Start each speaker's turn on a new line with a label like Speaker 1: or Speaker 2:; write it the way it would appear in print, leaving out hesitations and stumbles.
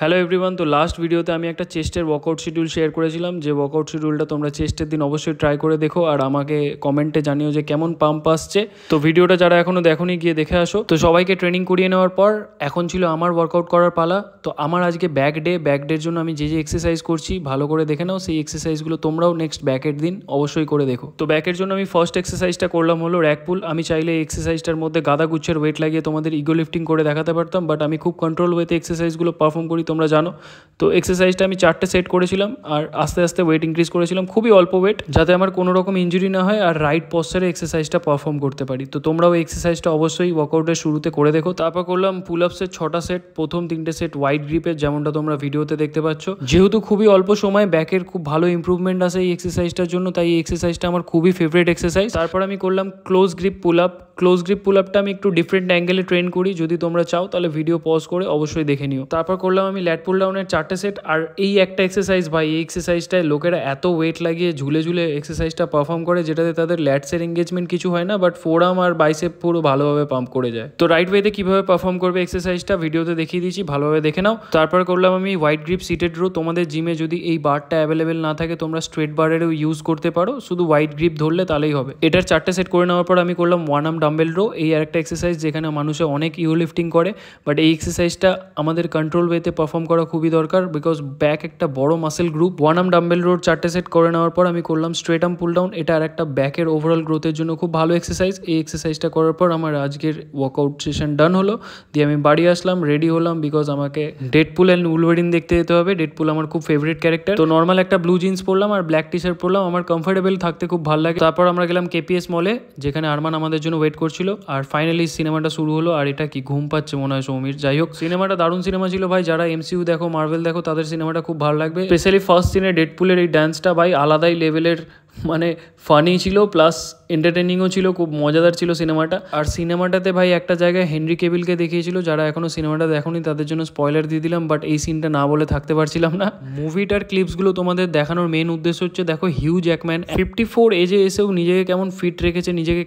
Speaker 1: Hello everyone. তো last ভিডিওতে আমি একটা চেস্টের ওয়ার্কআউট শিডিউল শেয়ার করেছিলাম, যে ওয়ার্কআউট শিডিউলটা তোমরা চেস্টের দিন অবশ্যই ট্রাই করে দেখো আর আমাকে কমেন্টে জানিও যে কেমন পাম্প আসছে। তো ভিডিওটা যারা এখনও দেখোনি গিয়ে দেখে আসো। তো সবাইকে ট্রেনিং করিয়ে নেওয়ার পর এখন ছিল আমার ওয়ার্কআউট করার পালা। তো আমার আজকে ব্যাক ডের জন্য আমি যে এক্সারসাইজ করছি ভালো করে দেখে নাও। সেই এক্সারসাইজগুলো তোমরাও নেক্সট ব্যাকের দিন অবশ্যই করে দেখো। তো ব্যাকের জন্য আমি ফার্স্ট এক্সারসাইজটা করলাম হলো র্যাক পুল। আমি চাইলে এই এক্সারসাইজটার মধ্যে গাদা গুচ্ছের ওয়েট লাগিয়ে তোমাদের ইগো লিফটিং করে দেখাতে পারতাম, বাট আমি খুব কন্ট্রোল ওয়েতে এক্সারসাইজগুলো পারফর্ম করি, তোমরা জানো। তো এক্সারসাইজটা আমি 4টে সেট করেছিলাম আর আস্তে আস্তে ওয়েট ইনক্রিজ করেছিলাম, খুবই অল্প ওয়েট, যাতে আমার কোনো রকম ইঞ্জুরি না হয় আর রাইট পশ্চারে এক্সারসাইজটা পারফর্ম করতে পারি। তো তোমরাও এক্সারসাইজটা অবশ্যই ওয়ার্কআউটের শুরুতে করে দেখো। তারপর করলাম পুল আপসের 6টা সেট। প্রথম 3টে সেট ওয়াইড গ্রিপের, যেমনটা তোমরা ভিডিওতে দেখতে পাচ্ছ। যেহেতু খুবই অল্প সময় ব্যাকের খুব ভালো ইম্প্রুভমেন্ট আসে এই এক্সারসাইজটার জন্য, তাই এই এক্সারসাইজটা আমার খুবই ফেভারিট এক্সারসাইজ। তারপর আমি করলাম close grip pull up. Close grip pull আপটা আমি একটু ডিফারেন্ট অ্যাঙ্গেলে ট্রেন করি, যদি তোমরা চাও তাহলে ভিডিও পজ করে অবশ্যই দেখে নিও। তারপর করলাম আমি ল্যাট পুল ডাউনের 4টে সেট। আর এই একটা এক্সারসাইজ ভাই, এই এক্সারসাইজটায় লোকেরা এত ওয়েট লাগিয়ে ঝুলে ঝুলে এক্সারসাইজটা পারফর্ম করে, যেটাতে তাদের ল্যাটসের এঙ্গেজমেন্ট কিছু হয় না, বাট ফোরাম আর বাইসেপ পুরো ভালোভাবে পাম্প করে যায়। তো রাইট ওয়েতে কীভাবে পারফর্ম করবে এক্সারসাইজটা ভিডিওতে দেখিয়ে দিয়েছি, ভালোভাবে দেখে নাও। তারপর করলাম আমি হোয়াইট গ্রিপ সিটেড রো। তোমাদের জিমে যদি এই বারটা অ্যাভেলেবেল না থাকে তোমরা স্ট্রেট বারেরও ইউজ করতে পারো, শুধু হোয়াইট গ্রিপ ধরলে তাহলেই হবে। এটার 4টে সেট করে নেওয়ার পর আমি করলাম ওয়ান আর্ম ডাম্বেল রো। এই একটা এক্সারসাইজ যেখানে মানুষে অনেক ইউ লিফটিং করে, বাট এই এক্সারসাইজটা আমাদের কন্ট্রোল ওয়েতে পারফর্ম করা খুবই দরকার, বিকজ ব্যাক একটা বড় muscle group. One arm dumbbell row 4টে সেট করে নেওয়ার পর আমি করলাম স্ট্রেট আর্ম পুল ডাউন। এটা আর একটা ব্যাকের ওভারঅল গ্রোথের জন্য খুব ভালো এক্সারসাইজ। এই এক্সারসাইজটা করার পর আমার আজকের ওয়ার্কআউট সেশন ডান হলো। দিয়ে আমি বাড়ি আসলাম, রেডি হলাম, বিকজ আমাকে ডেডপুল অ্যান্ড উলভারিন দেখতে যেতে হবে। ডেডপুল আমার খুব ফেভারিট ক্যারেক্টার। তো নর্মাল একটা ব্লু জিন্স পরলাম আর ব্ল্যাক টি শার্ট পরলাম, আমার কমফোর্টেবল থাকতে খুব ভালো লাগে। তারপর আমরা গেলাম কেপিএস মলে, যেখানে আরমান আমাদের জন্য ওয়েট করছিল। আর ফাইনালি সিনেমাটা শুরু হলো। আর এটা কি ঘুম পাচ্ছে মনে হয় সৌমির। যাই হোক, সিনেমাটা দারুণ সিনেমা ছিল ভাই। যারা এমসিইউ দেখো, মার্ভেল দেখো, তাদের সিনেমাটা খুব ভালো লাগবে। স্পেশালি ফার্স্ট সিনে ডেডপুলের এই ডান্সটা ভাই আলাদাই লেভেলের, মানে ফানি ছিল প্লাস এন্টারটেনিংও ছিল, খুব মজাদার ছিল সিনেমাটা। আর সিনেমাটাতে ভাই একটা জায়গায় হেনরি কেভিলকে দেখিয়েছিল। যারা এখনও সিনেমাটা দেখোনি তাদের জন্য স্পয়লার দিয়ে দিলাম, বাট এই সিনটা না বলে থাকতে পারছিলাম না। মুভিটার ক্লিপসগুলো তোমাদের দেখানোর মেন উদ্দেশ্য হচ্ছে, দেখো হিউ জ্যাকম্যান 54 এজে এসেও নিজেকে কেমন ফিট রেখেছে, নিজেকে